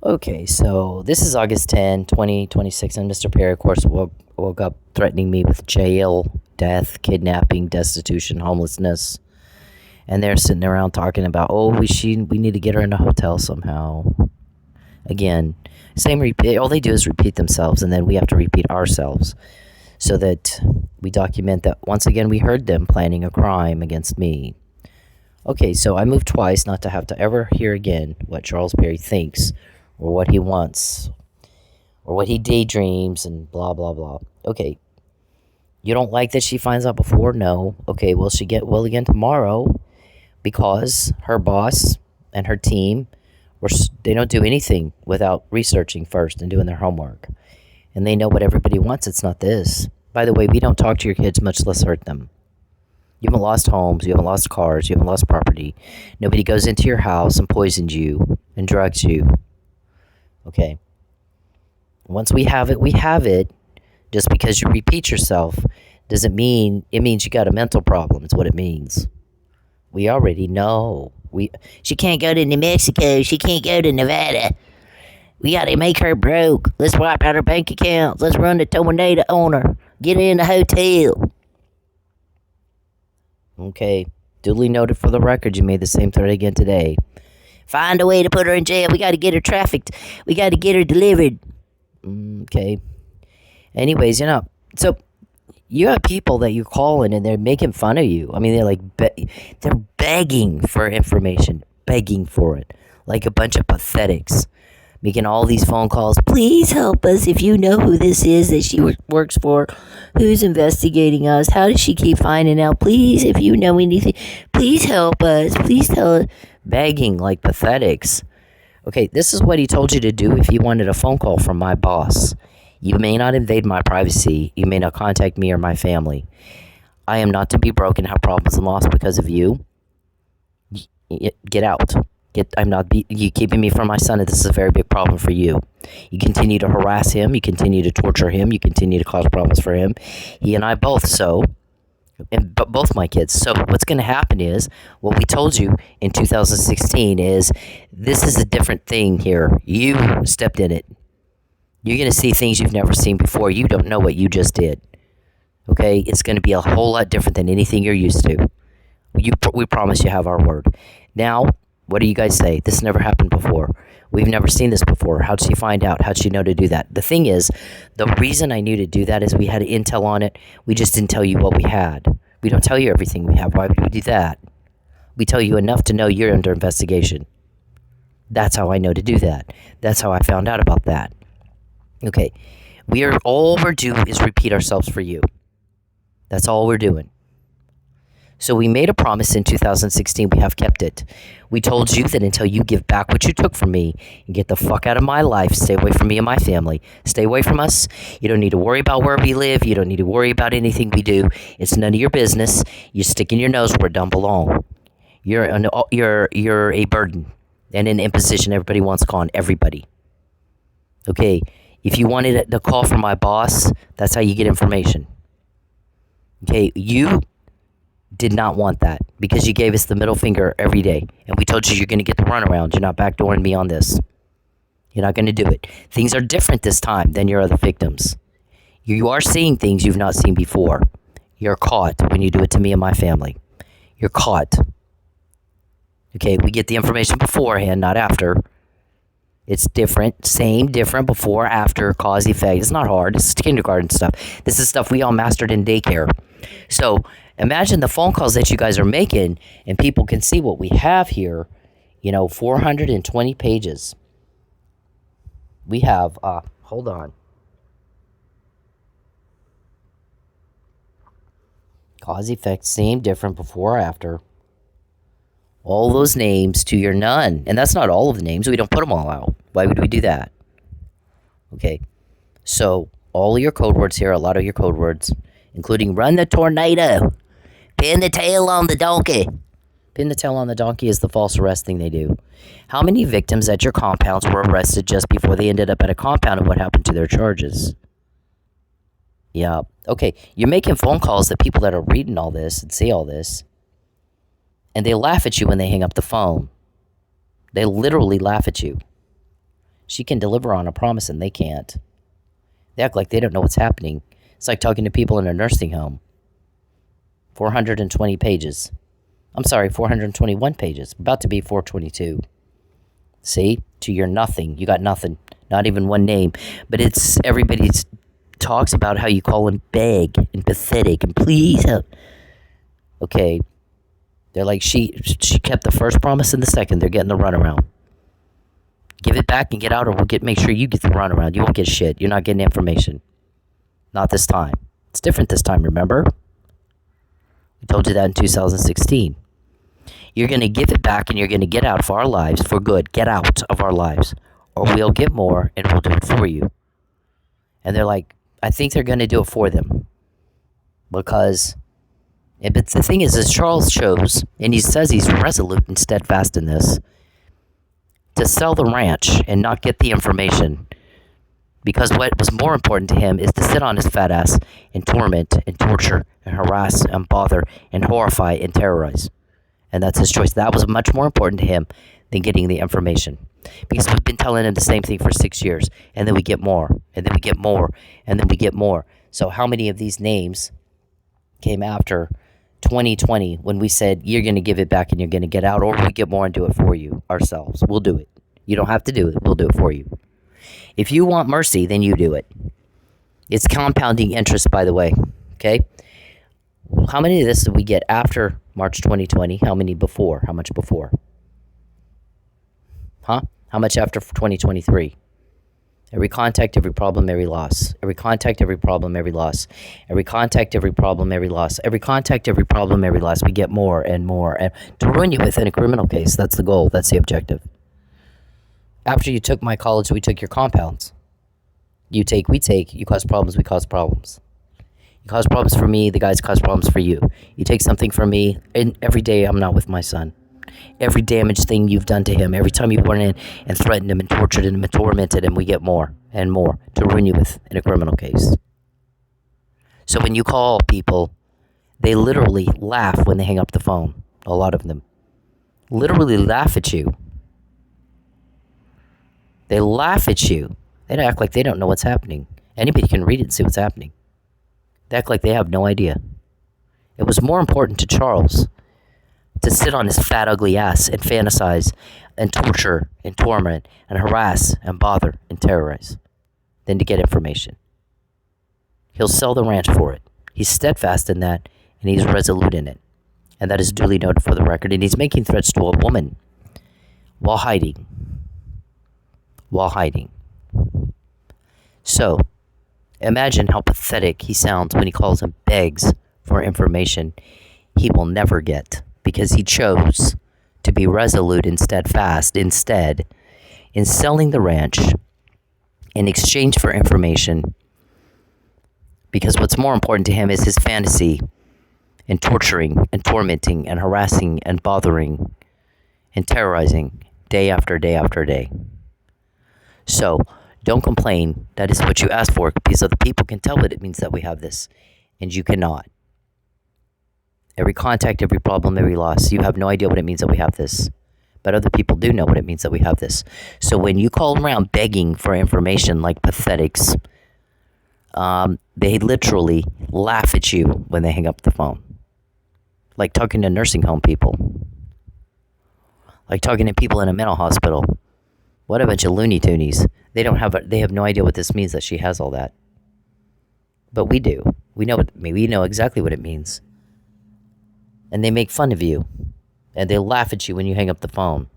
Okay, so this is August 10, 2026, and Mr. Perry, of course, woke up threatening me with jail, death, kidnapping, destitution, homelessness. And they're sitting around talking about, oh, we need to get her in a hotel somehow. Again, same repeat. All they do is repeat themselves, and then we have to repeat ourselves so that we document that once again we heard them planning a crime against me. Okay, so I moved twice not to have to ever hear again what Charles Perry thinks or what he wants or what he daydreams and blah, blah, blah. Okay, you don't like that she finds out before? No. Okay, will she get well again tomorrow? Because her boss and her team, they don't do anything without researching first and doing their homework. And they know what everybody wants. It's not this. By the way, we don't talk to your kids, much less hurt them. You haven't lost homes, you haven't lost cars, you haven't lost property. Nobody goes into your house and poisons you and drugs you. Okay. Once we have it, we have it. Just because you repeat yourself doesn't mean, it means you got a mental problem. It's what it means. We already know. She can't go to New Mexico. She can't go to Nevada. We got to make her broke. Let's wipe out her bank accounts. Let's run the tornado on her. Get her in the hotel. Okay. Duly noted for the record, you made the same threat again today. Find a way to put her in jail. We got to get her trafficked. We got to get her delivered. Okay. Anyways, so you have people that you're calling and they're making fun of you. I mean, they're like, they're begging for information, begging for it. Like a bunch of pathetics. Making all these phone calls. Please help us if you know who this is that she works for. Who's investigating us? How does she keep finding out? Please, if you know anything, please help us. Please tell us. Begging like pathetics. Okay, this is what he told you to do if you wanted a phone call from my boss. You may not invade my privacy. You may not contact me or my family. I am not to be broken, have problems and loss because of you. Get out. You keeping me from my son, and this is a very big problem for you. You continue to harass him, you continue to torture him, you continue to cause problems for him. He and I both, but both my kids. So what's going to happen is, what we told you in 2016 is, this is a different thing here. You stepped in it. You're going to see things you've never seen before. You don't know what you just did. Okay? It's going to be a whole lot different than anything you're used to. We promise you have our word. Now, what do you guys say? This never happened before. We've never seen this before. How'd she find out? How'd she know to do that? The thing is, the reason I knew to do that is we had intel on it. We just didn't tell you what we had. We don't tell you everything we have. Why would we do that? We tell you enough to know you're under investigation. That's how I know to do that. That's how I found out about that. Okay. All we're doing is repeat ourselves for you. That's all we're doing. So we made a promise in 2016. We have kept it. We told you that until you give back what you took from me and get the fuck out of my life, stay away from me and my family. Stay away from us. You don't need to worry about where we live. You don't need to worry about anything we do. It's none of your business. You're sticking your nose where it don't belong. You're a burden and an imposition everybody wants on everybody. Okay, if you wanted the call from my boss, that's how you get information. Okay, you did not want that because you gave us the middle finger every day. And we told you you're going to get the runaround. You're not backdooring me on this. You're not going to do it. Things are different this time than your other victims. You are seeing things you've not seen before. You're caught when you do it to me and my family. You're caught. Okay, we get the information beforehand, not after. It's different, different, before, after, cause, effect. It's not hard. It's kindergarten stuff. This is stuff we all mastered in daycare. So imagine the phone calls that you guys are making, and people can see what we have here. 420 pages. We have, hold on. Cause, effect, same, different, before, after. All those names to your none. And that's not all of the names. We don't put them all out. Why would we do that? Okay. So, all of your code words here, a lot of your code words, including run the tornado, pin the tail on the donkey. Pin the tail on the donkey is the false arrest thing they do. How many victims at your compounds were arrested just before they ended up at a compound, and what happened to their charges? Yeah. Okay. You're making phone calls to people that are reading all this and see all this. And they laugh at you when they hang up the phone. They literally laugh at you. She can deliver on a promise and they can't. They act like they don't know what's happening. It's like talking to people in a nursing home. 420 pages. I'm sorry, 421 pages. About to be 422. See? To your nothing. You got nothing. Not even one name. But it's everybody talks about how you call him beg and pathetic and please help. Okay. They're like, she kept the first promise and the second. They're getting the runaround. Give it back and get out, or make sure you get the runaround. You won't get shit. You're not getting information. Not this time. It's different this time, remember? We told you that in 2016. You're going to give it back and you're going to get out of our lives for good. Get out of our lives. Or we'll get more and we'll do it for you. And they're like, I think they're going to do it for them. Because but the thing is Charles chose, and he says he's resolute and steadfast in this, to sell the ranch and not get the information. Because what was more important to him is to sit on his fat ass and torment and torture and harass and bother and horrify and terrorize. And that's his choice. That was much more important to him than getting the information. Because we've been telling him the same thing for 6 years. And then we get more. And then we get more. And then we get more. So how many of these names came after 2020 when we said, you're going to give it back and you're going to get out, or we get more and do it for you ourselves? We'll do it. You don't have to do it. We'll do it for you. If you want mercy, then you do it. It's compounding interest, by the way. Okay? How many of this did we get after March 2020? How many before? How much before? Huh? How much after 2023? Every contact, every problem, every loss. Every contact, every problem, every loss. Every contact, every problem, every loss. Every contact, every problem, every loss. We get more and more. And to ruin you within a criminal case, that's the goal. That's the objective. After you took my college, we took your compounds. You take, we take. You cause problems, we cause problems. You cause problems for me, the guys cause problems for you. You take something from me, and every day I'm not with my son. Every damaged thing you've done to him, every time you went in and threatened him and tortured him and tormented him, we get more and more to ruin you with in a criminal case. So when you call people, they literally laugh when they hang up the phone. A lot of them literally laugh at you. They laugh at you. They act like they don't know what's happening. Anybody can read it and see what's happening. They act like they have no idea. It was more important to Charles to sit on his fat, ugly ass and fantasize and torture and torment and harass and bother and terrorize than to get information. He'll sell the ranch for it. He's steadfast in that, and he's resolute in it. And that is duly noted for the record. And he's making threats to a woman while hiding. While hiding. So, imagine how pathetic he sounds when he calls and begs for information he will never get, because he chose to be resolute and steadfast instead in selling the ranch in exchange for information, because what's more important to him is his fantasy and torturing and tormenting and harassing and bothering and terrorizing day after day after day. So, don't complain. That is what you asked for, because other people can tell what it means that we have this, and you cannot. Every contact, every problem, every loss, you have no idea what it means that we have this. But other people do know what it means that we have this. So when you call around begging for information like pathetics, they literally laugh at you when they hang up the phone. Like talking to nursing home people. Like talking to people in a mental hospital. What a bunch of Looney Toonies. They have no idea what this means that she has all that. But we do. We know exactly what it means. And they make fun of you. And they laugh at you when you hang up the phone.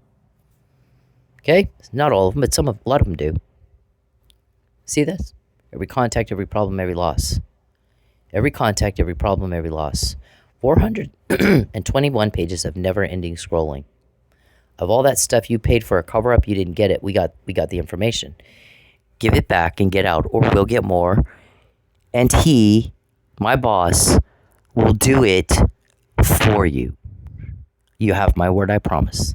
Okay? Not all of them, but a lot of them do. See this? Every contact, every problem, every loss. Every contact, every problem, every loss. 421 pages of never-ending scrolling. Of all that stuff you paid for a cover-up, you didn't get it. We got the information. Give it back and get out, or we'll get more. And he, my boss, will do it for you. You have my word, I promise.